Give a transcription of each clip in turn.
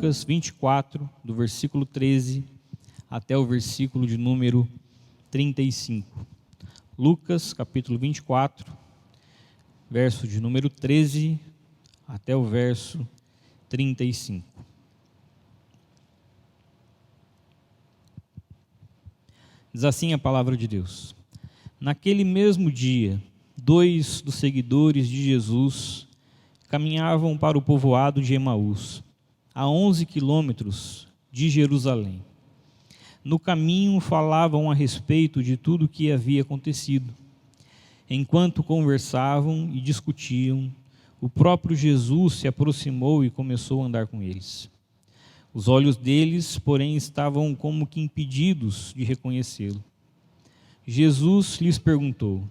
Lucas 24, do versículo 13 até o versículo de número 35. Lucas, capítulo 24, verso de número 13 até o verso 35. Diz assim a palavra de Deus: Naquele mesmo dia, 2 dos seguidores de Jesus caminhavam para o povoado de Emaús, a 11 quilômetros de Jerusalém. No caminho falavam a respeito de tudo o que havia acontecido. Enquanto conversavam e discutiam, o próprio Jesus se aproximou e começou a andar com eles. Os olhos deles, porém, estavam como que impedidos de reconhecê-lo. Jesus lhes perguntou: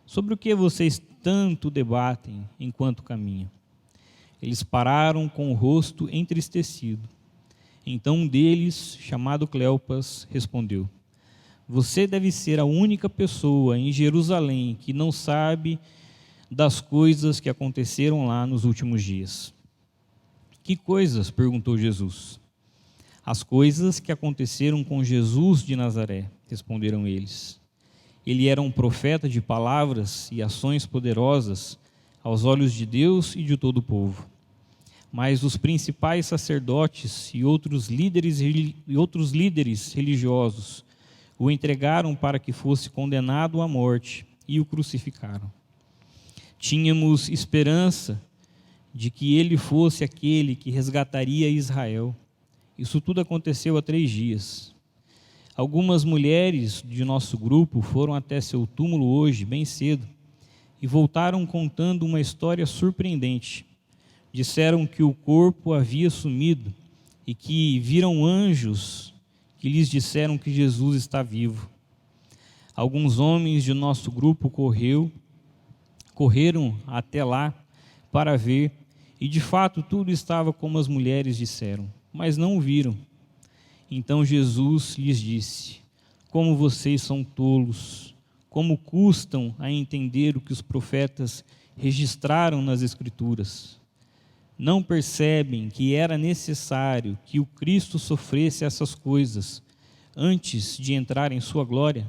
sobre o que vocês tanto debatem enquanto caminham? Eles pararam com o rosto entristecido. Então um deles, chamado Cleopas, respondeu: você deve ser a única pessoa em Jerusalém que não sabe das coisas que aconteceram lá nos últimos dias. Que coisas? Perguntou Jesus. As coisas que aconteceram com Jesus de Nazaré, responderam eles. Ele era um profeta de palavras e ações poderosas aos olhos de Deus e de todo o povo. Mas os principais sacerdotes e outros líderes religiosos o entregaram para que fosse condenado à morte e o crucificaram. Tínhamos esperança de que ele fosse aquele que resgataria Israel. Isso tudo aconteceu há 3 dias. Algumas mulheres de nosso grupo foram até seu túmulo hoje, bem cedo, e voltaram contando uma história surpreendente. Disseram que o corpo havia sumido e que viram anjos que lhes disseram que Jesus está vivo. Alguns homens de nosso grupo correram até lá para ver, e de fato tudo estava como as mulheres disseram, mas não o viram. Então Jesus lhes disse: como vocês são tolos, como custam a entender o que os profetas registraram nas Escrituras. Não percebem que era necessário que o Cristo sofresse essas coisas antes de entrar em sua glória?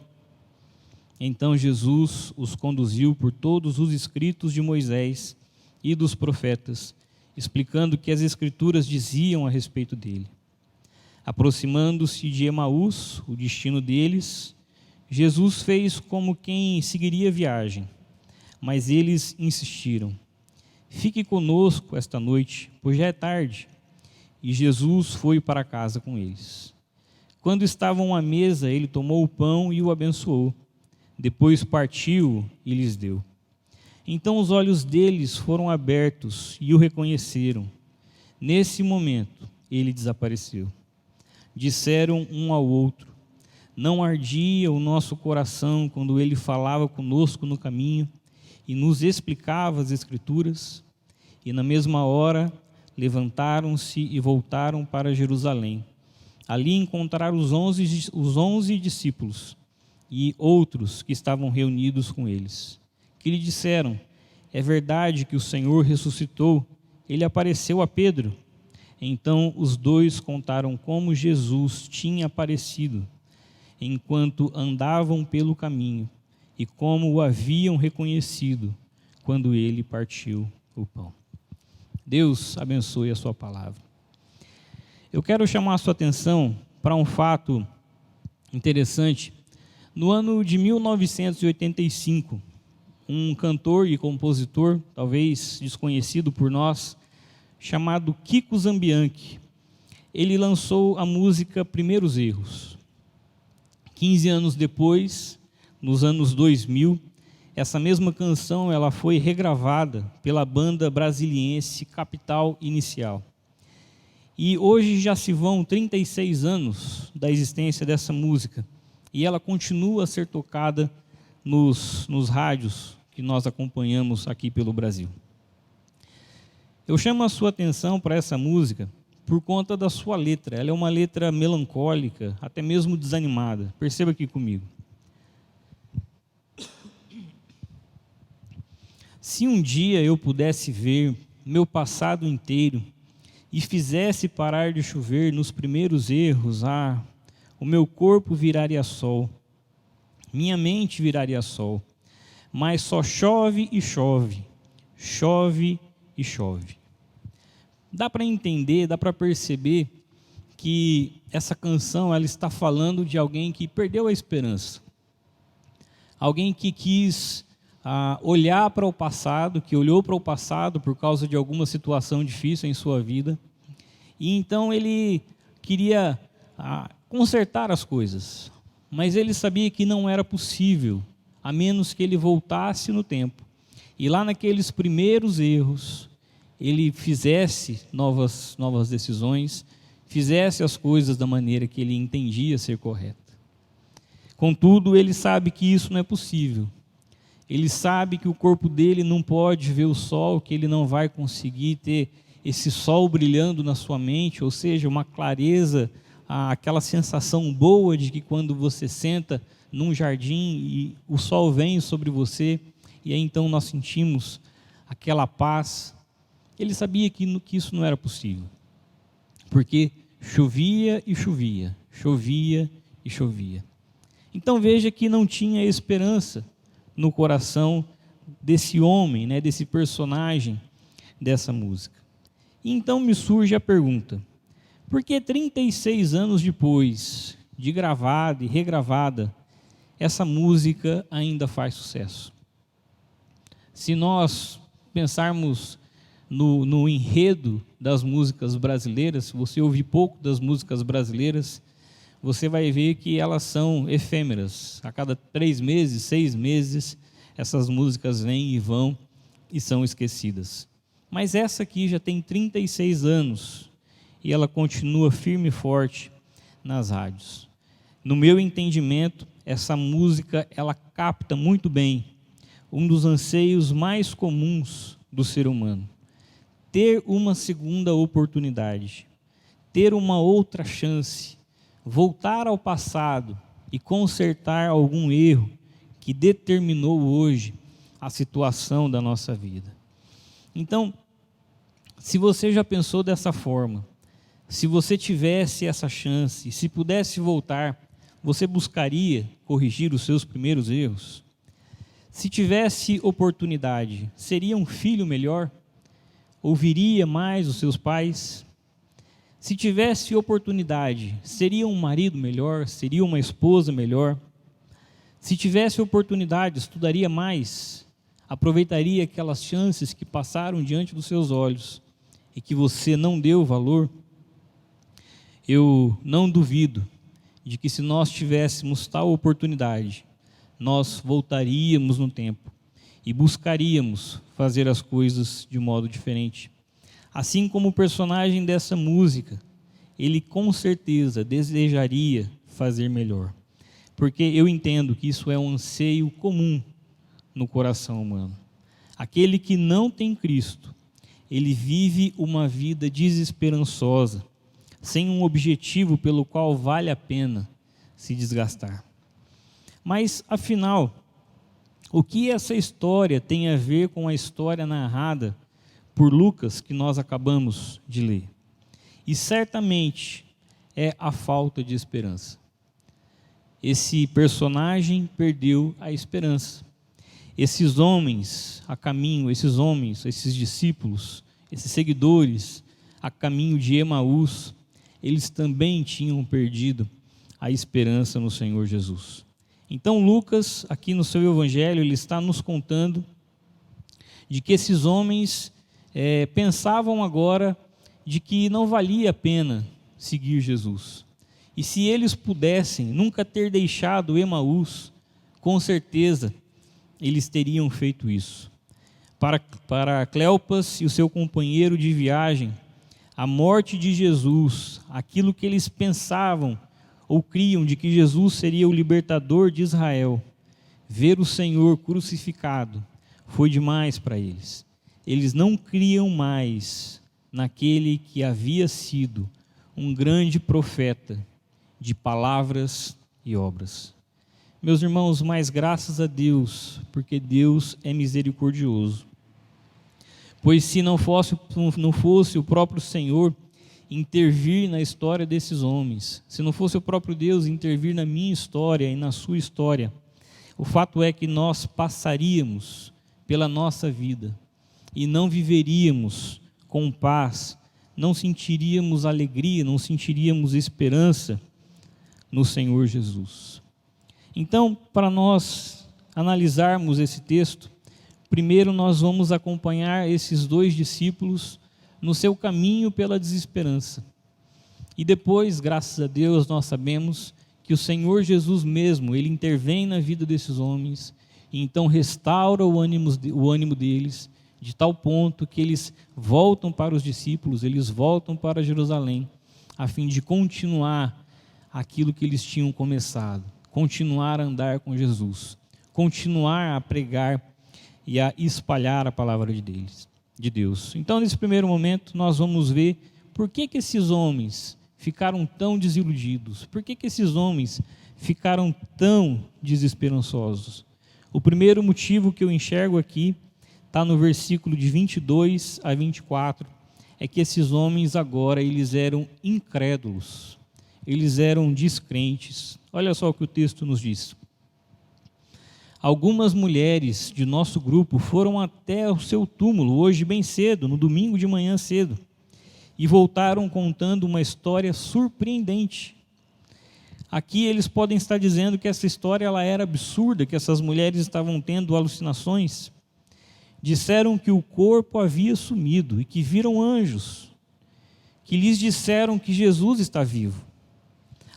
Então Jesus os conduziu por todos os escritos de Moisés e dos profetas, explicando o que as Escrituras diziam a respeito dele. Aproximando-se de Emaús, o destino deles, Jesus fez como quem seguiria a viagem, mas eles insistiram: fique conosco esta noite, pois já é tarde. E Jesus foi para casa com eles. Quando estavam à mesa, ele tomou o pão e o abençoou. Depois partiu e lhes deu. Então os olhos deles foram abertos e o reconheceram. Nesse momento, ele desapareceu. Disseram um ao outro: não ardia o nosso coração quando ele falava conosco no caminho e nos explicava as Escrituras? E na mesma hora levantaram-se e voltaram para Jerusalém. Ali encontraram os 11 discípulos e outros que estavam reunidos com eles, que lhe disseram: é verdade que o Senhor ressuscitou, ele apareceu a Pedro. Então os 2 contaram como Jesus tinha aparecido enquanto andavam pelo caminho e como o haviam reconhecido quando ele partiu o pão. Deus abençoe a sua palavra. Eu quero chamar a sua atenção para um fato interessante. No ano de 1985, um cantor e compositor, talvez desconhecido por nós, chamado Kiko Zambianchi, ele lançou a música Primeiros Erros. 15 anos depois, nos anos 2000, essa mesma canção ela foi regravada pela banda brasiliense Capital Inicial. E hoje já se vão 36 anos da existência dessa música, e ela continua a ser tocada nos rádios que nós acompanhamos aqui pelo Brasil. Eu chamo a sua atenção para essa música por conta da sua letra. Ela é uma letra melancólica, até mesmo desanimada. Perceba aqui comigo. Se um dia eu pudesse ver meu passado inteiro e fizesse parar de chover nos primeiros erros, o meu corpo viraria sol, minha mente viraria sol, mas só chove e chove, chove e chove. Dá para entender, dá para perceber que essa canção ela está falando de alguém que perdeu a esperança, alguém que quis olhar para o passado, que olhou para o passado por causa de alguma situação difícil em sua vida, e então ele queria consertar as coisas, mas ele sabia que não era possível, a menos que ele voltasse no tempo, e lá naqueles primeiros erros, ele fizesse novas decisões, fizesse as coisas da maneira que ele entendia ser correta. Contudo, ele sabe que isso não é possível. Ele sabe que o corpo dele não pode ver o sol, que ele não vai conseguir ter esse sol brilhando na sua mente, ou seja, uma clareza, aquela sensação boa de que quando você senta num jardim e o sol vem sobre você, e aí então nós sentimos aquela paz. Ele sabia que isso não era possível, porque chovia e chovia, chovia e chovia. Então veja que não tinha esperança no coração desse homem, desse personagem dessa música. E então me surge a pergunta: por que 36 anos depois de gravada e regravada, essa música ainda faz sucesso? Se nós pensarmos no enredo das músicas brasileiras, se você ouvir pouco das músicas brasileiras, você vai ver que elas são efêmeras. A cada 3 meses, 6 meses, essas músicas vêm e vão e são esquecidas. Mas essa aqui já tem 36 anos e ela continua firme e forte nas rádios. No meu entendimento, essa música ela capta muito bem um dos anseios mais comuns do ser humano: ter uma segunda oportunidade, ter uma outra chance, voltar ao passado e consertar algum erro que determinou hoje a situação da nossa vida. Então, se você já pensou dessa forma, se você tivesse essa chance, se pudesse voltar, você buscaria corrigir os seus primeiros erros? Se tivesse oportunidade, seria um filho melhor? Ouviria mais os seus pais? Se tivesse oportunidade, seria um marido melhor? Seria uma esposa melhor? Se tivesse oportunidade, estudaria mais? Aproveitaria aquelas chances que passaram diante dos seus olhos e que você não deu valor? Eu não duvido de que se nós tivéssemos tal oportunidade, nós voltaríamos no tempo e buscaríamos fazer as coisas de modo diferente. Assim como o personagem dessa música, ele com certeza desejaria fazer melhor, porque eu entendo que isso é um anseio comum no coração humano. Aquele que não tem Cristo, ele vive uma vida desesperançosa, sem um objetivo pelo qual vale a pena se desgastar. Mas, afinal, o que essa história tem a ver com a história narrada por Lucas, que nós acabamos de ler? E certamente é a falta de esperança. Esse personagem perdeu a esperança. Esses homens a caminho, esses discípulos, esses seguidores a caminho de Emaús, eles também tinham perdido a esperança no Senhor Jesus. Então Lucas, aqui no seu evangelho, ele está nos contando de que esses homens pensavam agora de que não valia a pena seguir Jesus. E se eles pudessem nunca ter deixado Emaús, com certeza eles teriam feito isso. Para Cleopas e o seu companheiro de viagem, a morte de Jesus, aquilo que eles pensavam ou criam de que Jesus seria o libertador de Israel, ver o Senhor crucificado, foi demais para eles. Eles não criam mais naquele que havia sido um grande profeta de palavras e obras. Meus irmãos, mas graças a Deus, porque Deus é misericordioso. Pois se não fosse o próprio Senhor intervir na história desses homens, se não fosse o próprio Deus intervir na minha história e na sua história, o fato é que nós passaríamos pela nossa vida e não viveríamos com paz, não sentiríamos alegria, não sentiríamos esperança no Senhor Jesus. Então, para nós analisarmos esse texto, primeiro nós vamos acompanhar esses dois discípulos no seu caminho pela desesperança. E depois, graças a Deus, nós sabemos que o Senhor Jesus mesmo, Ele intervém na vida desses homens, e então restaura o ânimo deles, de tal ponto que eles voltam para os discípulos, eles voltam para Jerusalém, a fim de continuar aquilo que eles tinham começado, continuar a andar com Jesus, continuar a pregar e a espalhar a palavra de Deus. Então, nesse primeiro momento, nós vamos ver por que esses homens ficaram tão desiludidos, por que esses homens ficaram tão desesperançosos. O primeiro motivo que eu enxergo aqui está no versículo de 22 a 24, é que esses homens agora, eles eram incrédulos, eles eram descrentes. Olha só o que o texto nos diz. Algumas mulheres de nosso grupo foram até o seu túmulo, hoje bem cedo, no domingo de manhã cedo, e voltaram contando uma história surpreendente. Aqui eles podem estar dizendo que essa história ela era absurda, que essas mulheres estavam tendo alucinações. Disseram que o corpo havia sumido e que viram anjos, que lhes disseram que Jesus está vivo.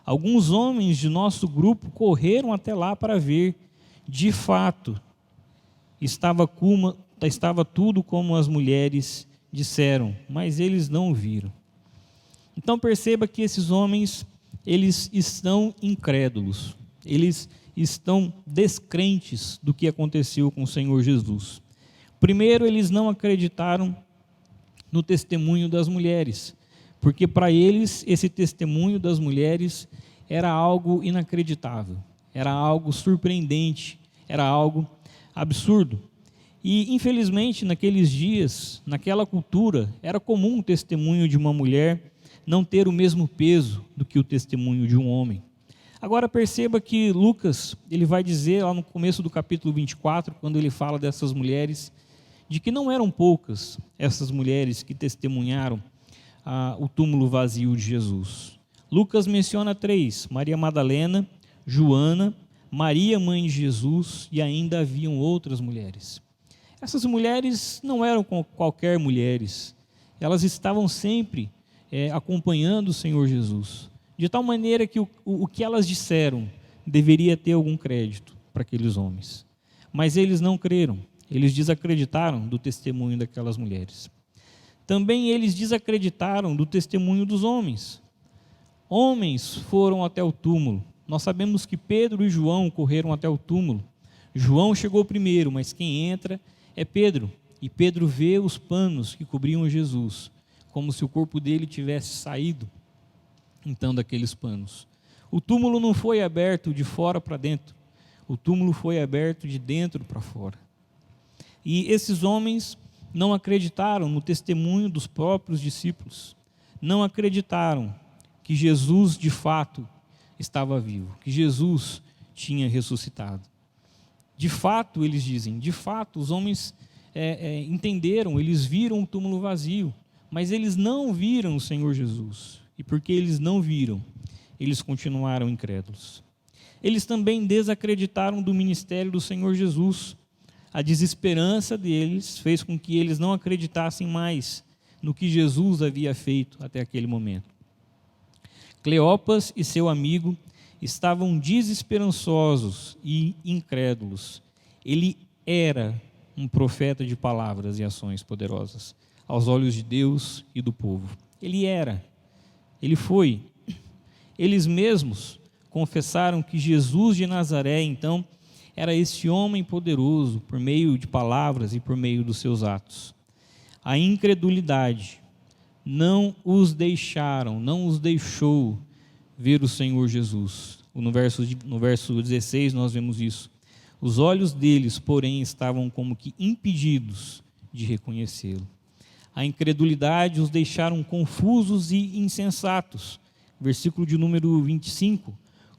Alguns homens de nosso grupo correram até lá para ver. De fato, estava tudo como as mulheres disseram, mas eles não viram. Então perceba que esses homens, eles estão incrédulos, eles estão descrentes do que aconteceu com o Senhor Jesus. Primeiro, eles não acreditaram no testemunho das mulheres, porque para eles esse testemunho das mulheres era algo inacreditável. Era algo surpreendente, era algo absurdo. E, infelizmente, naqueles dias, naquela cultura, era comum o testemunho de uma mulher não ter o mesmo peso do que o testemunho de um homem. Agora perceba que Lucas, ele vai dizer lá no começo do capítulo 24, quando ele fala dessas mulheres, de que não eram poucas essas mulheres que testemunharam o túmulo vazio de Jesus. Lucas menciona 3, Maria Madalena, Joana, Maria, mãe de Jesus, e ainda haviam outras mulheres. Essas mulheres não eram qualquer mulheres, elas estavam sempre acompanhando o Senhor Jesus, de tal maneira que o que elas disseram deveria ter algum crédito para aqueles homens. Mas eles não creram, eles desacreditaram do testemunho daquelas mulheres. Também eles desacreditaram do testemunho dos homens. Homens foram até o túmulo. Nós sabemos que Pedro e João correram até o túmulo. João chegou primeiro, mas quem entra é Pedro. E Pedro vê os panos que cobriam Jesus, como se o corpo dele tivesse saído, então, daqueles panos. O túmulo não foi aberto de fora para dentro. O túmulo foi aberto de dentro para fora. E esses homens não acreditaram no testemunho dos próprios discípulos. Não acreditaram que Jesus, de fato, estava vivo, que Jesus tinha ressuscitado. De fato, eles dizem, de fato, os homens entenderam, eles viram o túmulo vazio, mas eles não viram o Senhor Jesus. E porque eles não viram, eles continuaram incrédulos. Eles também desacreditaram do ministério do Senhor Jesus. A desesperança deles fez com que eles não acreditassem mais no que Jesus havia feito até aquele momento. Cleopas e seu amigo estavam desesperançosos e incrédulos. Ele era um profeta de palavras e ações poderosas aos olhos de Deus e do povo. Ele foi. Eles mesmos confessaram que Jesus de Nazaré, então, era esse homem poderoso por meio de palavras e por meio dos seus atos. A incredulidade não os deixou ver o Senhor Jesus. No verso 16 nós vemos isso. Os olhos deles, porém, estavam como que impedidos de reconhecê-lo. A incredulidade os deixaram confusos e insensatos. Versículo de número 25.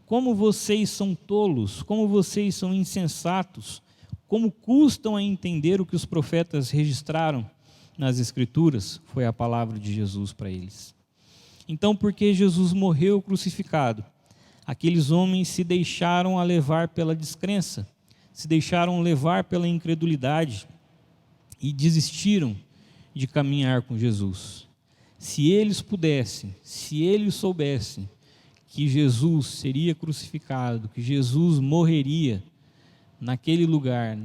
Como vocês são tolos, como vocês são insensatos, como custam a entender o que os profetas registraram nas Escrituras, foi a palavra de Jesus para eles. Então, porque Jesus morreu crucificado, aqueles homens se deixaram a levar pela descrença, se deixaram levar pela incredulidade e desistiram de caminhar com Jesus. Se eles pudessem, se eles soubessem que Jesus seria crucificado, que Jesus morreria naquele lugar,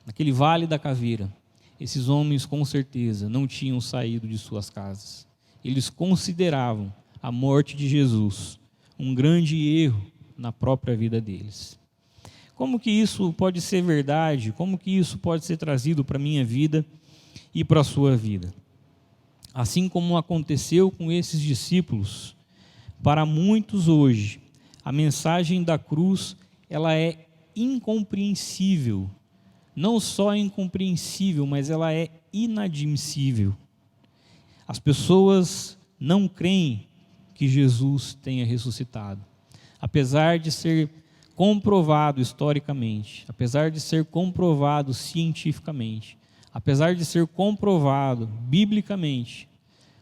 naquele vale da caveira, esses homens com certeza não tinham saído de suas casas. Eles consideravam a morte de Jesus um grande erro na própria vida deles. Como que isso pode ser verdade? Como que isso pode ser trazido para a minha vida e para a sua vida? Assim como aconteceu com esses discípulos, para muitos hoje, a mensagem da cruz, ela é incompreensível. Não só incompreensível, mas ela é inadmissível. As pessoas não creem que Jesus tenha ressuscitado. Apesar de ser comprovado historicamente, apesar de ser comprovado cientificamente, apesar de ser comprovado biblicamente,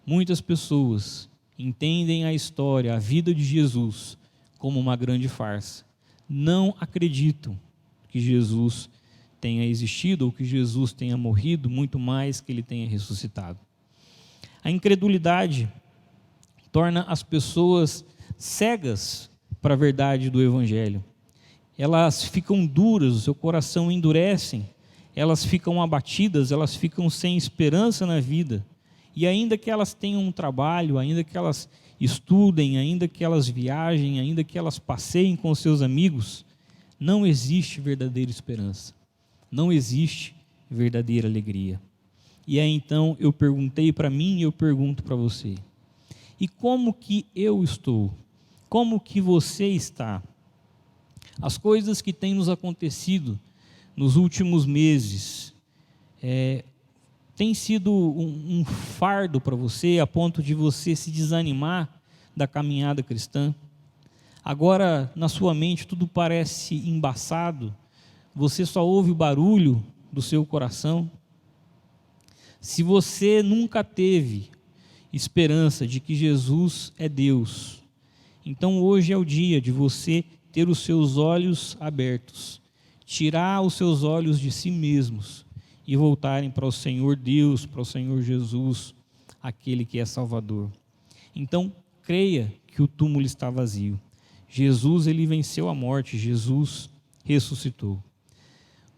muitas pessoas entendem a história, a vida de Jesus, como uma grande farsa. Não acreditam que Jesus tenha existido ou que Jesus tenha morrido, muito mais que ele tenha ressuscitado. A incredulidade torna as pessoas cegas para a verdade do Evangelho. Elas ficam duras, o seu coração endurecem, elas ficam abatidas, elas ficam sem esperança na vida. E ainda que elas tenham um trabalho, ainda que elas estudem, ainda que elas viajem, ainda que elas passeiem com seus amigos, não existe verdadeira esperança, não existe verdadeira alegria. E aí então eu perguntei para mim e eu pergunto para você: e como que eu estou? Como que você está? As coisas que têm nos acontecido nos últimos meses tem sido um fardo para você, a ponto de você se desanimar da caminhada cristã? Agora, na sua mente, tudo parece embaçado, você só ouve o barulho do seu coração? Se você nunca teve esperança de que Jesus é Deus, então hoje é o dia de você ter os seus olhos abertos, tirar os seus olhos de si mesmos e voltarem para o Senhor Deus, para o Senhor Jesus, aquele que é Salvador. Então, creia que o túmulo está vazio. Jesus, ele venceu a morte, Jesus ressuscitou.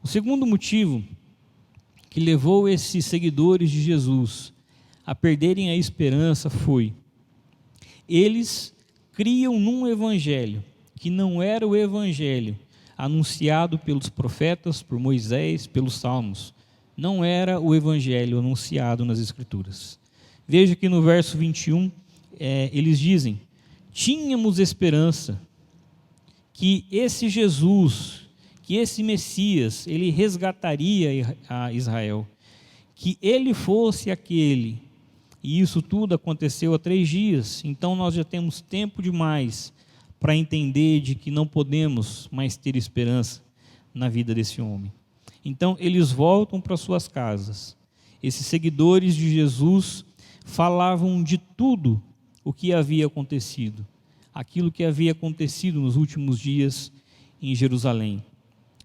O segundo motivo que levou esses seguidores de Jesus a perderem a esperança foi: eles criam num evangelho que não era o evangelho anunciado pelos profetas, por Moisés, pelos salmos. Não era o evangelho anunciado nas Escrituras. Veja que no verso 21, eles dizem: tínhamos esperança que esse Jesus, que esse Messias, ele resgataria a Israel, que ele fosse aquele. E isso tudo aconteceu há 3 dias, então nós já temos tempo demais para entender de que não podemos mais ter esperança na vida desse homem. Então eles voltam para suas casas. Esses seguidores de Jesus falavam de tudo o que havia acontecido, aquilo que havia acontecido nos últimos dias em Jerusalém.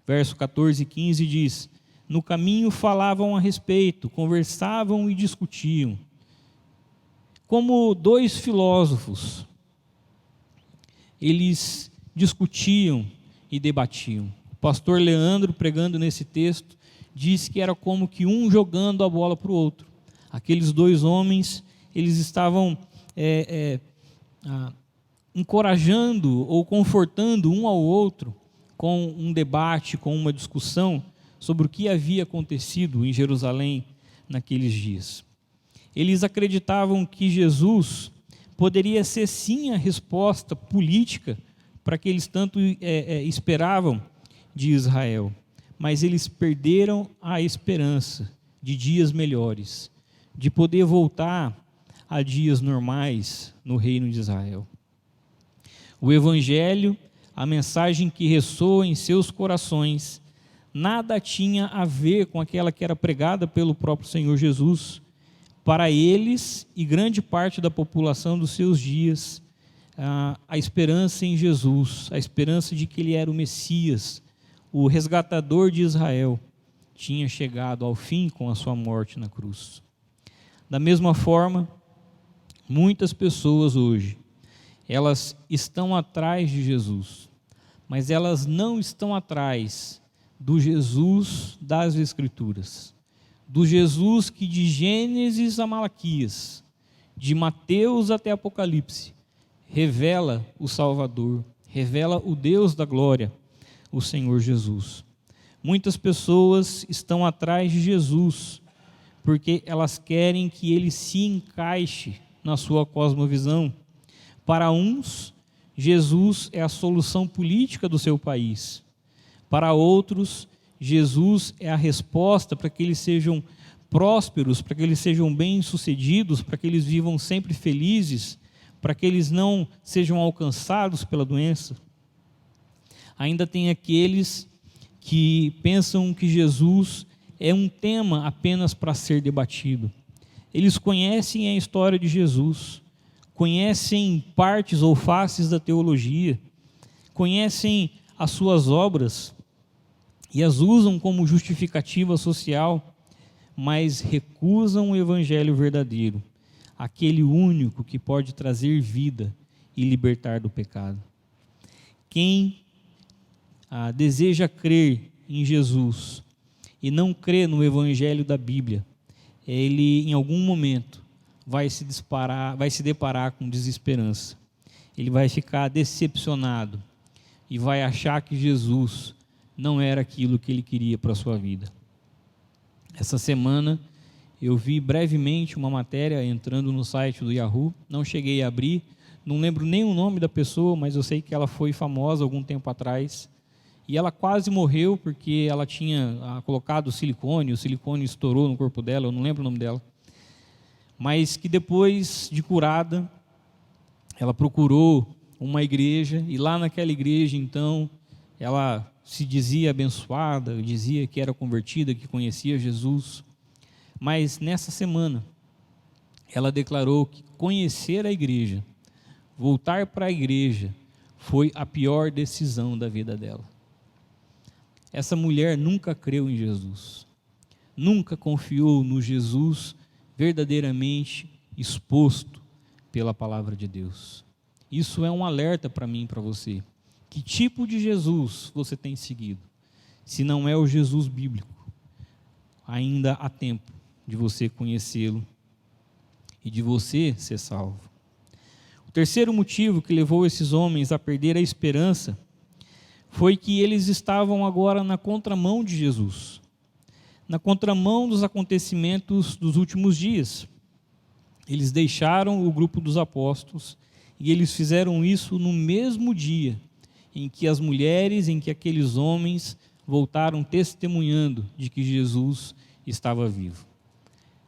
Verso 14 e 15 diz: no caminho falavam a respeito, conversavam e discutiam, como 2 filósofos. Eles discutiam e debatiam. O pastor Leandro, pregando nesse texto, disse que era como que um jogando a bola para o outro. Aqueles 2 homens, eles estavam encorajando ou confortando um ao outro com um debate, com uma discussão sobre o que havia acontecido em Jerusalém naqueles dias. Eles acreditavam que Jesus poderia ser sim a resposta política para que eles tanto esperavam de Israel, mas eles perderam a esperança de dias melhores, de poder voltar a dias normais no reino de Israel. O Evangelho, a mensagem que ressoa em seus corações, nada tinha a ver com aquela que era pregada pelo próprio Senhor Jesus. Para eles e grande parte da população dos seus dias, a esperança em Jesus, a esperança de que Ele era o Messias, o resgatador de Israel, tinha chegado ao fim com a sua morte na cruz. Da mesma forma, muitas pessoas hoje, elas estão atrás de Jesus, mas elas não estão atrás do Jesus das Escrituras, do Jesus que de Gênesis a Malaquias, de Mateus até Apocalipse, revela o Salvador, revela o Deus da glória, o Senhor Jesus. Muitas pessoas estão atrás de Jesus, porque elas querem que Ele se encaixe na sua cosmovisão. Para uns, Jesus é a solução política do seu país. Para outros, Jesus é a resposta para que eles sejam prósperos, para que eles sejam bem-sucedidos, para que eles vivam sempre felizes, para que eles não sejam alcançados pela doença. Ainda tem aqueles que pensam que Jesus é um tema apenas para ser debatido. Eles conhecem a história de Jesus, conhecem partes ou faces da teologia, conhecem as suas obras e as usam como justificativa social, mas recusam o evangelho verdadeiro, aquele único que pode trazer vida e libertar do pecado. Quem deseja crer em Jesus e não crê no evangelho da Bíblia, ele em algum momento vai se deparar com desesperança. Ele vai ficar decepcionado e vai achar que Jesus não era aquilo que ele queria para a sua vida. Essa semana eu vi brevemente uma matéria entrando no site do Yahoo, não cheguei a abrir, não lembro nem o nome da pessoa, mas eu sei que ela foi famosa algum tempo atrás, e ela quase morreu porque ela tinha colocado silicone, o silicone estourou no corpo dela, eu não lembro o nome dela, mas que depois de curada, ela procurou uma igreja, e lá naquela igreja, então, ela se dizia abençoada, dizia que era convertida, que conhecia Jesus, mas nessa semana, ela declarou que conhecer a igreja, voltar para a igreja, foi a pior decisão da vida dela. Essa mulher nunca creu em Jesus, nunca confiou no Jesus verdadeiramente exposto pela palavra de Deus. Isso é um alerta para mim e para você. Que tipo de Jesus você tem seguido? Se não é o Jesus bíblico, ainda há tempo de você conhecê-lo e de você ser salvo. O terceiro motivo que levou esses homens a perder a esperança foi que eles estavam agora na contramão de Jesus, na contramão dos acontecimentos dos últimos dias. Eles deixaram o grupo dos apóstolos e eles fizeram isso no mesmo dia em que as mulheres, em que aqueles homens voltaram testemunhando de que Jesus estava vivo.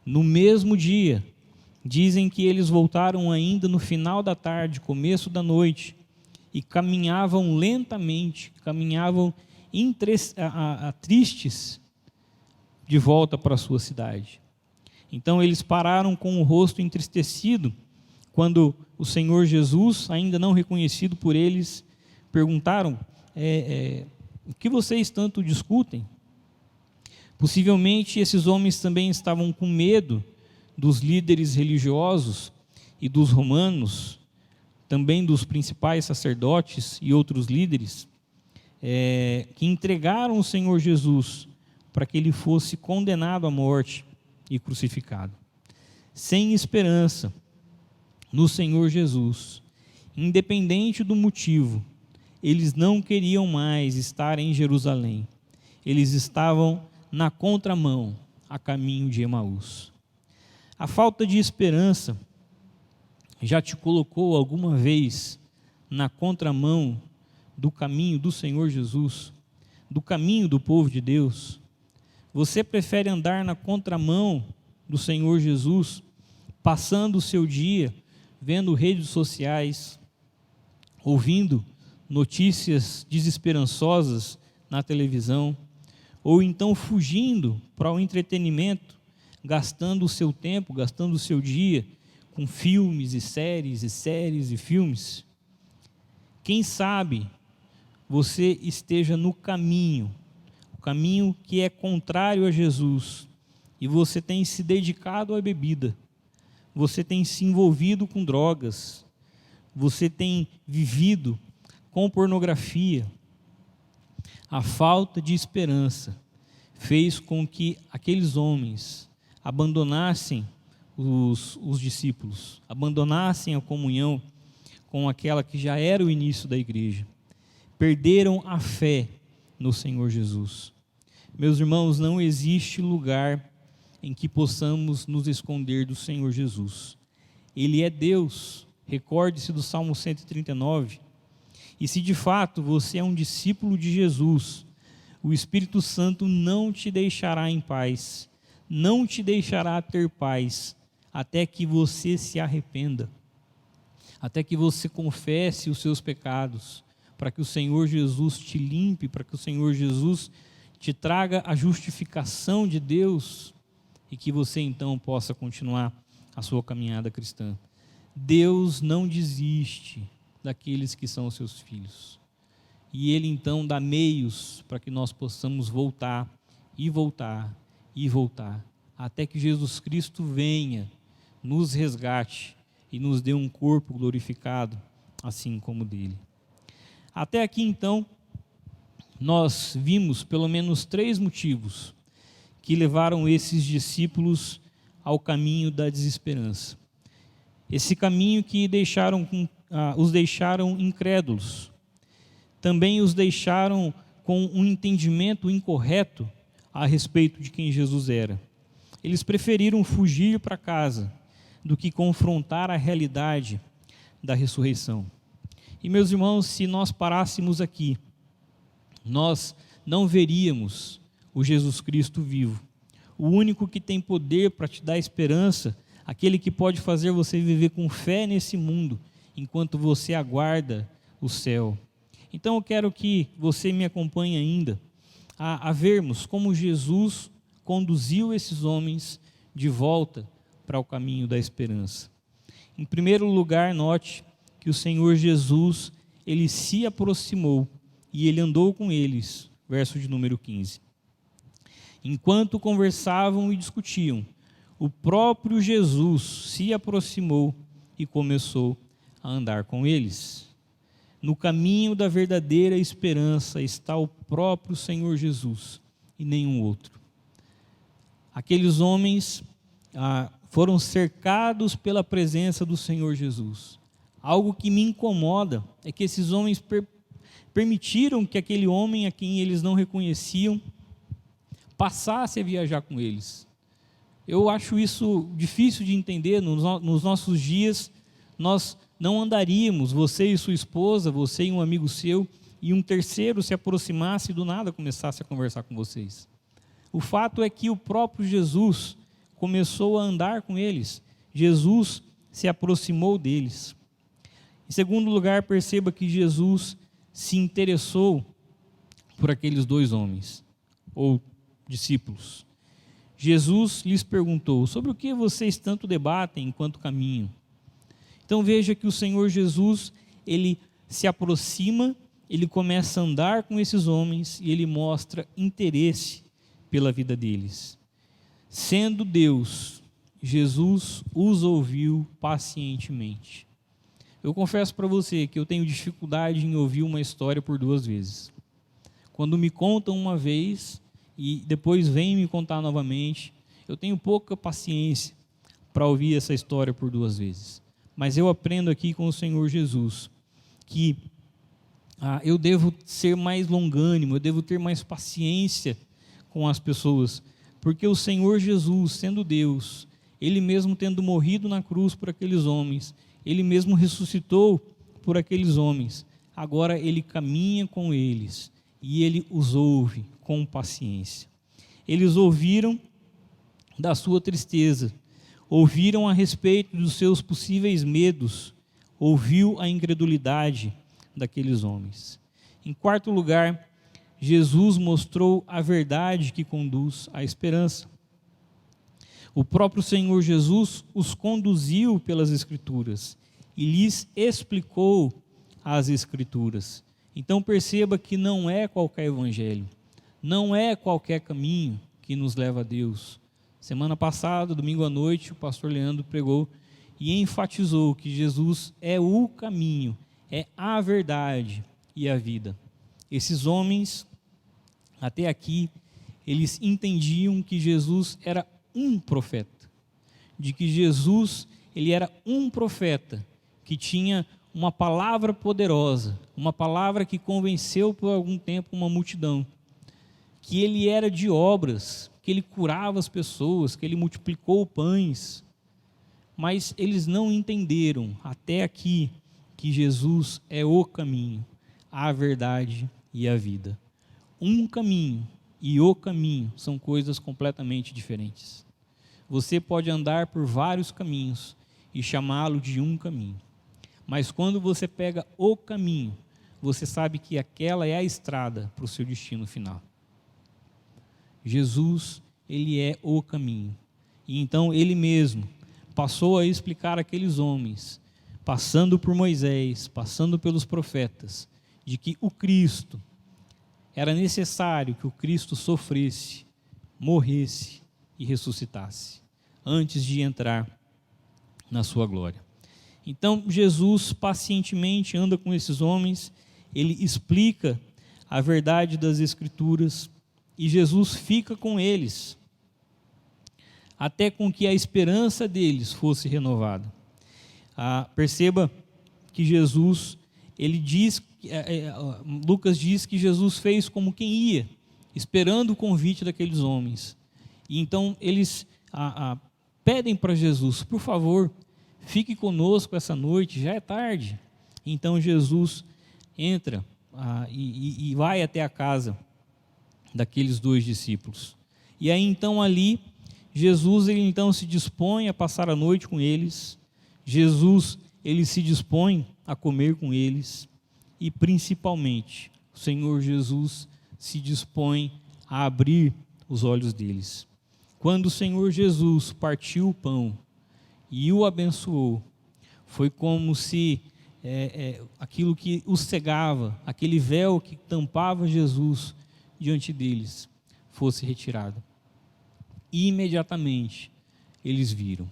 No mesmo dia, dizem que eles voltaram ainda no final da tarde, começo da noite, e caminhavam lentamente, caminhavam tristes de volta para a sua cidade. Então eles pararam com o rosto entristecido, quando o Senhor Jesus, ainda não reconhecido por eles, perguntaram, o que vocês tanto discutem? Possivelmente esses homens também estavam com medo dos líderes religiosos e dos romanos, também dos principais sacerdotes e outros líderes, que entregaram o Senhor Jesus para que ele fosse condenado à morte e crucificado. Sem esperança no Senhor Jesus, independente do motivo, eles não queriam mais estar em Jerusalém. Eles estavam na contramão, a caminho de Emaús. A falta de esperança já te colocou alguma vez na contramão do caminho do Senhor Jesus, do caminho do povo de Deus? Você prefere andar na contramão do Senhor Jesus, passando o seu dia vendo redes sociais, ouvindo notícias desesperançosas na televisão, ou então fugindo para o entretenimento, gastando o seu tempo, gastando o seu dia com filmes e séries e filmes? Quem sabe você esteja no caminho, o caminho que é contrário a Jesus, e você tem se dedicado à bebida, você tem se envolvido com drogas, você tem vivido com pornografia. A falta de esperança fez com que aqueles homens abandonassem os discípulos, abandonassem a comunhão com aquela que já era o início da igreja. Perderam a fé no Senhor Jesus. Meus irmãos, não existe lugar em que possamos nos esconder do Senhor Jesus. Ele é Deus. Recorde-se do Salmo 139. E se de fato você é um discípulo de Jesus, o Espírito Santo não te deixará em paz, não te deixará ter paz, até que você se arrependa, até que você confesse os seus pecados, para que o Senhor Jesus te limpe, para que o Senhor Jesus te traga a justificação de Deus, e que você então possa continuar a sua caminhada cristã. Deus não desiste daqueles que são os seus filhos. E Ele então dá meios para que nós possamos voltar, e voltar, e voltar, até que Jesus Cristo venha, nos resgate e nos dê um corpo glorificado, assim como o dele. Até aqui então, nós vimos pelo menos 3 motivos que levaram esses discípulos ao caminho da desesperança. Esse caminho que os deixaram incrédulos, também os deixaram com um entendimento incorreto a respeito de quem Jesus era. Eles preferiram fugir para casa do que confrontar a realidade da ressurreição. E, meus irmãos, se nós parássemos aqui, nós não veríamos o Jesus Cristo vivo, o único que tem poder para te dar esperança, aquele que pode fazer você viver com fé nesse mundo, enquanto você aguarda o céu. Então eu quero que você me acompanhe ainda a vermos como Jesus conduziu esses homens de volta para o caminho da esperança. Em primeiro lugar, note que o Senhor Jesus, Ele se aproximou e Ele andou com eles, verso de número 15. Enquanto conversavam e discutiam, o próprio Jesus se aproximou e começou a andar com eles. No caminho da verdadeira esperança está o próprio Senhor Jesus e nenhum outro. Aqueles homens foram cercados pela presença do Senhor Jesus. Algo que me incomoda é que esses homens permitiram que aquele homem a quem eles não reconheciam passasse a viajar com eles. Eu acho isso difícil de entender. Nos nossos dias, nós não andaríamos, você e sua esposa, você e um amigo seu, e um terceiro se aproximasse e do nada começasse a conversar com vocês. O fato é que o próprio Jesus começou a andar com eles. Jesus se aproximou deles. Em segundo lugar, perceba que Jesus se interessou por aqueles 2 homens, ou discípulos. Jesus lhes perguntou: sobre o que vocês tanto debatem enquanto caminham? Então veja que o Senhor Jesus, Ele se aproxima, Ele começa a andar com esses homens e Ele mostra interesse pela vida deles. Sendo Deus, Jesus os ouviu pacientemente. Eu confesso para você que eu tenho dificuldade em ouvir uma história por 2 vezes. Quando me contam uma vez e depois vêm me contar novamente, eu tenho pouca paciência para ouvir essa história por 2 vezes. Mas eu aprendo aqui com o Senhor Jesus que eu devo ser mais longânimo, eu devo ter mais paciência com as pessoas, porque o Senhor Jesus, sendo Deus, Ele mesmo tendo morrido na cruz por aqueles homens, Ele mesmo ressuscitou por aqueles homens, agora Ele caminha com eles e Ele os ouve com paciência. Eles ouviram da sua tristeza, ouviram a respeito dos seus possíveis medos, ouviu a incredulidade daqueles homens. Em quarto lugar, Jesus mostrou a verdade que conduz à esperança. O próprio Senhor Jesus os conduziu pelas Escrituras e lhes explicou as Escrituras. Então perceba que não é qualquer evangelho, não é qualquer caminho que nos leva a Deus. Semana passada, domingo à noite, o pastor Leandro pregou e enfatizou que Jesus é o caminho, é a verdade e a vida. Esses homens, até aqui, eles entendiam que Jesus era um profeta, de que Jesus, ele era um profeta que tinha uma palavra poderosa, uma palavra que convenceu por algum tempo uma multidão, que ele era de obras, que ele curava as pessoas, que ele multiplicou pães, mas eles não entenderam até aqui que Jesus é o caminho, a verdade e a vida. Um caminho e o caminho são coisas completamente diferentes. Você pode andar por vários caminhos e chamá-lo de um caminho, mas quando você pega o caminho, você sabe que aquela é a estrada para o seu destino final. Jesus, ele é o caminho, e então ele mesmo passou a explicar àqueles homens, passando por Moisés, passando pelos profetas, de que o Cristo, era necessário que o Cristo sofresse, morresse e ressuscitasse, antes de entrar na sua glória. Então, Jesus pacientemente anda com esses homens, ele explica a verdade das Escrituras, e Jesus fica com eles, até com que a esperança deles fosse renovada. Perceba que Jesus, ele diz, Lucas diz que Jesus fez como quem ia, esperando o convite daqueles homens. E então eles pedem para Jesus, por favor, fique conosco essa noite, já é tarde. Então Jesus entra e vai até a casa daqueles dois discípulos. E aí então ali, Jesus ele então se dispõe a passar a noite com eles. Jesus ele se dispõe a comer com eles. E principalmente, o Senhor Jesus se dispõe a abrir os olhos deles. Quando o Senhor Jesus partiu o pão e o abençoou, foi como se aquilo que os cegava, aquele véu que tampava Jesus diante deles, fosse retirado. E imediatamente eles viram.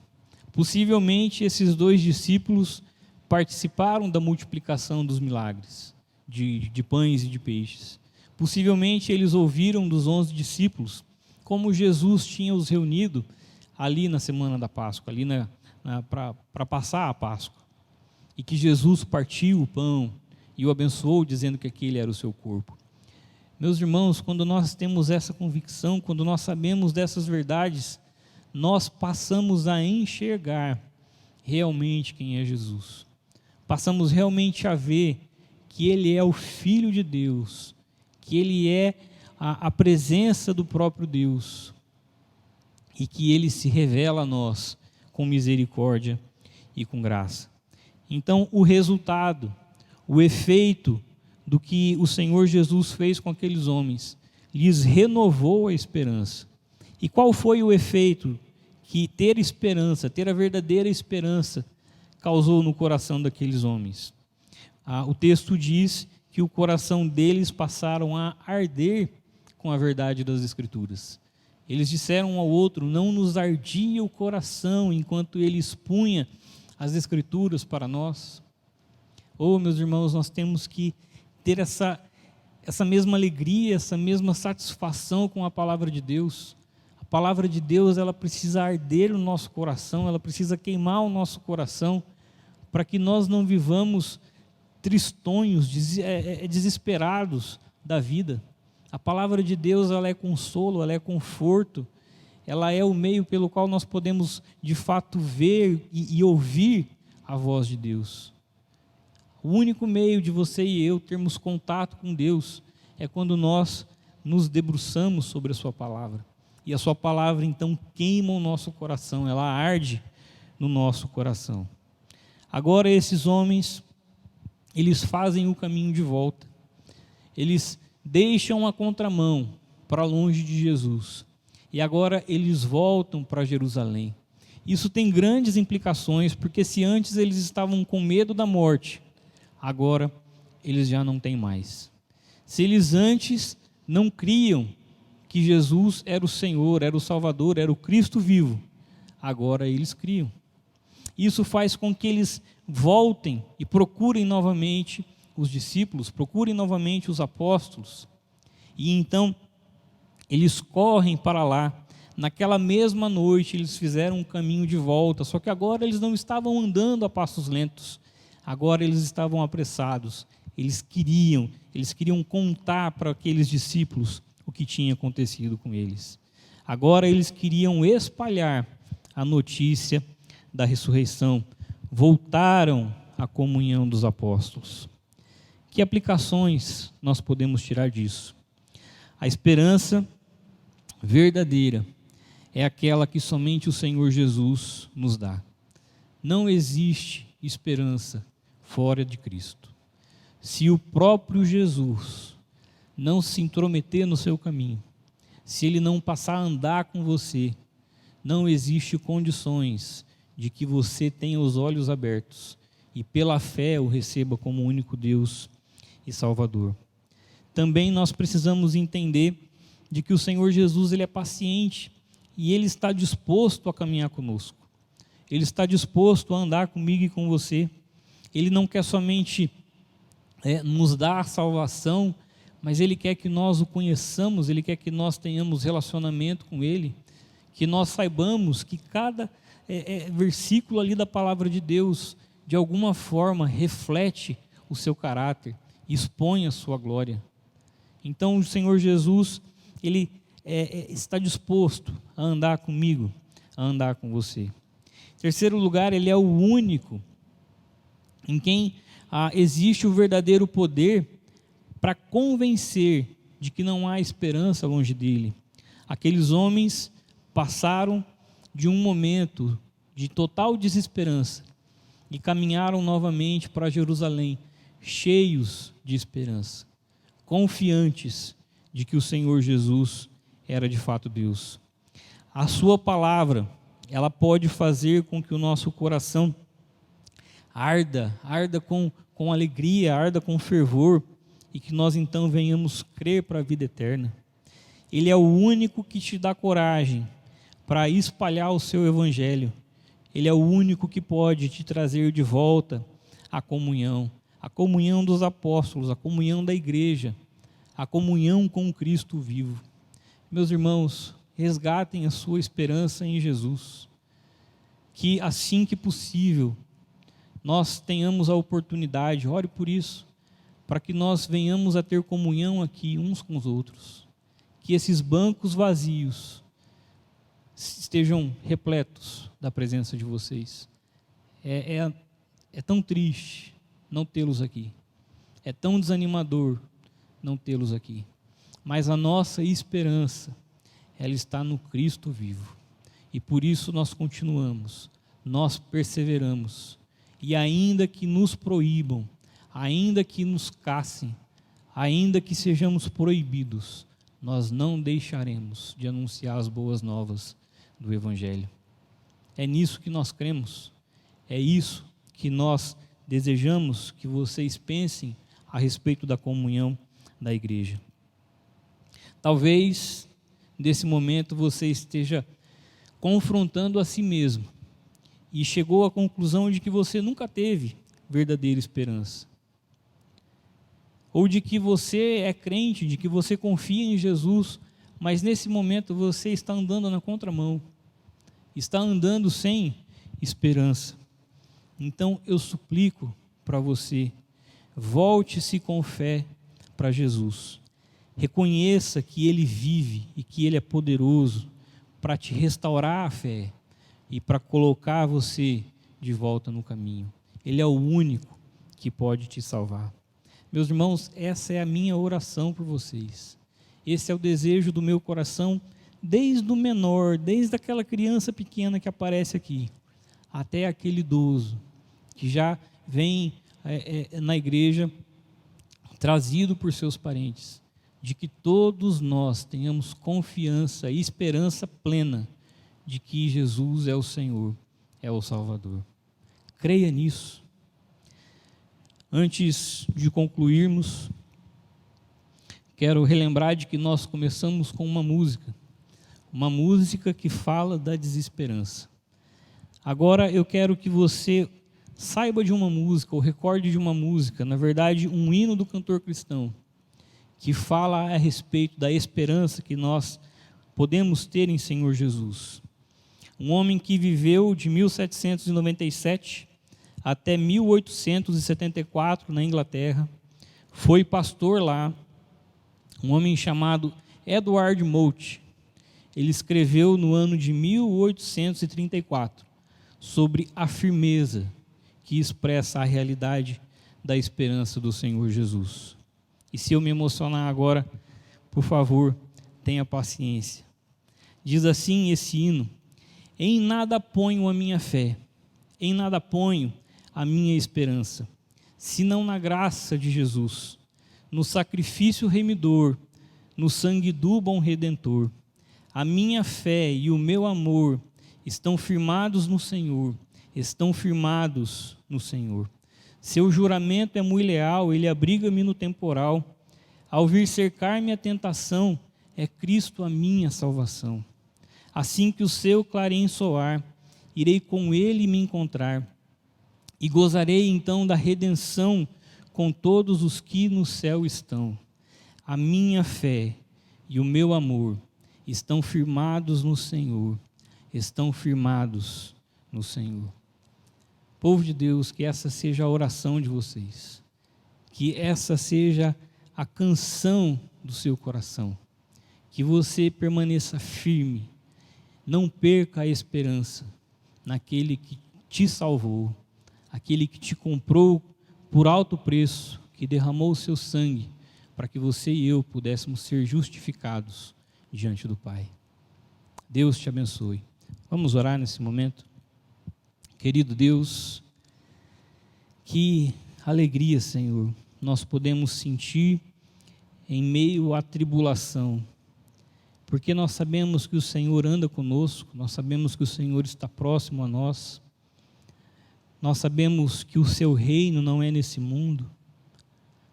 Possivelmente esses dois discípulos participaram da multiplicação dos milagres, de pães e de peixes. Possivelmente eles ouviram dos 11 discípulos, como Jesus tinha os reunido ali na semana da Páscoa, ali para passar a Páscoa. E que Jesus partiu o pão e o abençoou, dizendo que aquele era o seu corpo. Meus irmãos, quando nós temos essa convicção, quando nós sabemos dessas verdades, nós passamos a enxergar realmente quem é Jesus. Passamos realmente a ver que Ele é o Filho de Deus, que Ele é a presença do próprio Deus e que Ele se revela a nós com misericórdia e com graça. Então, o resultado, o efeito do que o Senhor Jesus fez com aqueles homens, lhes renovou a esperança. E qual foi o efeito que ter esperança, ter a verdadeira esperança, causou no coração daqueles homens? O texto diz que o coração deles passaram a arder com a verdade das Escrituras. Eles disseram um ao outro, não nos ardia o coração enquanto ele expunha as Escrituras para nós. Meus irmãos, nós temos que ter essa mesma alegria, essa mesma satisfação com a palavra de Deus. A palavra de Deus, ela precisa arder no nosso coração, ela precisa queimar o nosso coração, para que nós não vivamos tristonhos, desesperados da vida. A palavra de Deus, ela é consolo, ela é conforto, ela é o meio pelo qual nós podemos, de fato, ver e ouvir a voz de Deus. O único meio de você e eu termos contato com Deus é quando nós nos debruçamos sobre a sua palavra, E a sua palavra então queima o nosso coração, ela arde no nosso coração. Agora esses homens, eles fazem o caminho de volta. Eles deixam a contramão para longe de Jesus. E agora eles voltam para Jerusalém. Isso tem grandes implicações, porque se antes eles estavam com medo da morte, agora eles já não têm mais. Se eles antes não criam que Jesus era o Senhor, era o Salvador, era o Cristo vivo, agora eles criam. Isso faz com que eles voltem e procurem novamente os discípulos, procurem novamente os apóstolos. E então eles correm para lá. Naquela mesma noite eles fizeram um caminho de volta, só que agora eles não estavam andando a passos lentos, agora eles estavam apressados. Eles queriam contar para aqueles discípulos o que tinha acontecido com eles. Agora eles queriam espalhar a notícia da ressurreição, voltaram à comunhão dos apóstolos. Que aplicações nós podemos tirar disso? A esperança verdadeira é aquela que somente o Senhor Jesus nos dá. Não existe esperança fora de Cristo. Se o próprio Jesus não se intrometer no seu caminho, se ele não passar a andar com você, não existe condições de que você tenha os olhos abertos e pela fé o receba como o único Deus e Salvador. Também nós precisamos entender de que o Senhor Jesus ele é paciente e ele está disposto a caminhar conosco. Ele está disposto a andar comigo e com você. Ele não quer somente nos dar a salvação, mas ele quer que nós o conheçamos, ele quer que nós tenhamos relacionamento com ele, que nós saibamos que cada versículo ali da palavra de Deus, de alguma forma, reflete o seu caráter, expõe a sua glória. Então o Senhor Jesus, ele está disposto a andar comigo, a andar com você. Em terceiro lugar, ele é o único em quem existe o verdadeiro poder para convencer de que não há esperança longe dele. Aqueles homens passaram de um momento de total desesperança e caminharam novamente para Jerusalém, cheios de esperança, confiantes de que o Senhor Jesus era de fato Deus. A sua palavra, ela pode fazer com que o nosso coração arda com alegria, arda com fervor, e que nós então venhamos crer para a vida eterna. Ele é o único que te dá coragem para espalhar o seu evangelho. Ele é o único que pode te trazer de volta a comunhão dos apóstolos, a comunhão da igreja, a comunhão com Cristo vivo. Meus irmãos, resgatem a sua esperança em Jesus, que assim que possível nós tenhamos a oportunidade, ore por isso, para que nós venhamos a ter comunhão aqui uns com os outros, que esses bancos vazios estejam repletos da presença de vocês. É tão triste não tê-los aqui, é tão desanimador não tê-los aqui, mas a nossa esperança, ela está no Cristo vivo, e por isso nós continuamos, nós perseveramos, e ainda que nos proíbam, ainda que nos cassem, ainda que sejamos proibidos, nós não deixaremos de anunciar as boas novas do Evangelho. É nisso que nós cremos, é isso que nós desejamos que vocês pensem a respeito da comunhão da igreja. Talvez, nesse momento, você esteja confrontando a si mesmo e chegou à conclusão de que você nunca teve verdadeira esperança. Ou de que você é crente, de que você confia em Jesus, mas nesse momento você está andando na contramão, está andando sem esperança. Então eu suplico para você, volte-se com fé para Jesus. Reconheça que Ele vive e que Ele é poderoso para te restaurar a fé e para colocar você de volta no caminho. Ele é o único que pode te salvar. Meus irmãos, essa é a minha oração por vocês. Esse é o desejo do meu coração desde o menor, desde aquela criança pequena que aparece aqui, até aquele idoso que já vem na igreja trazido por seus parentes, de que todos nós tenhamos confiança e esperança plena de que Jesus é o Senhor, é o Salvador. Creia nisso. Antes de concluirmos, quero relembrar de que nós começamos com uma música que fala da desesperança. Agora eu quero que você saiba de uma música, ou recorde de uma música, na verdade um hino do cantor cristão, que fala a respeito da esperança que nós podemos ter em Senhor Jesus. Um homem que viveu de 1797 até 1874 na Inglaterra, foi pastor lá, um homem chamado Edward Mote. Ele escreveu no ano de 1834 sobre a firmeza que expressa a realidade da esperança do Senhor Jesus. E se eu me emocionar agora, por favor, tenha paciência. Diz assim esse hino: em nada ponho a minha fé, em nada ponho a minha esperança, senão na graça de Jesus, no sacrifício remidor, no sangue do bom Redentor. A minha fé e o meu amor estão firmados no Senhor, estão firmados no Senhor. Seu juramento é muito leal, ele abriga-me no temporal. Ao vir cercar-me a tentação, é Cristo a minha salvação. Assim que o seu clarim soar, irei com ele me encontrar, e gozarei então da redenção com todos os que no céu estão. A minha fé e o meu amor estão firmados no Senhor, estão firmados no Senhor. Povo de Deus, que essa seja a oração de vocês, que essa seja a canção do seu coração, que você permaneça firme, não perca a esperança naquele que te salvou, aquele que te comprou por alto preço, que derramou o seu sangue para que você e eu pudéssemos ser justificados diante do Pai. Deus te abençoe. Vamos orar nesse momento? Querido Deus, que alegria, Senhor, nós podemos sentir em meio à tribulação, porque nós sabemos que o Senhor anda conosco, nós sabemos que o Senhor está próximo a nós, nós sabemos que o seu reino não é nesse mundo,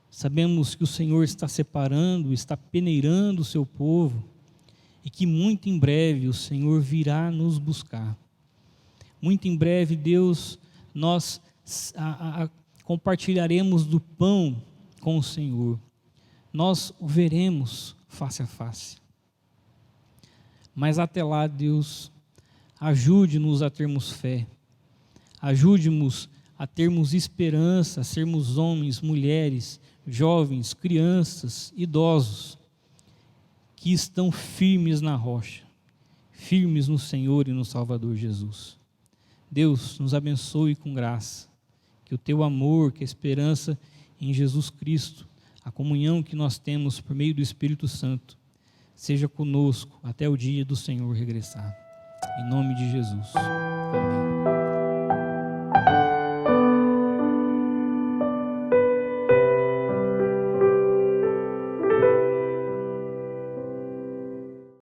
sabemos que o Senhor está separando, está peneirando o seu povo, e que muito em breve o Senhor virá nos buscar. Muito em breve, Deus, nós compartilharemos do pão com o Senhor. Nós o veremos face a face. Mas até lá, Deus, ajude-nos a termos fé. Ajude-nos a termos esperança, a sermos homens, mulheres, jovens, crianças, idosos, que estão firmes na rocha, firmes no Senhor e no Salvador Jesus. Deus, nos abençoe com graça, que o teu amor, que a esperança em Jesus Cristo, a comunhão que nós temos por meio do Espírito Santo, seja conosco até o dia do Senhor regressar. Em nome de Jesus. Amém.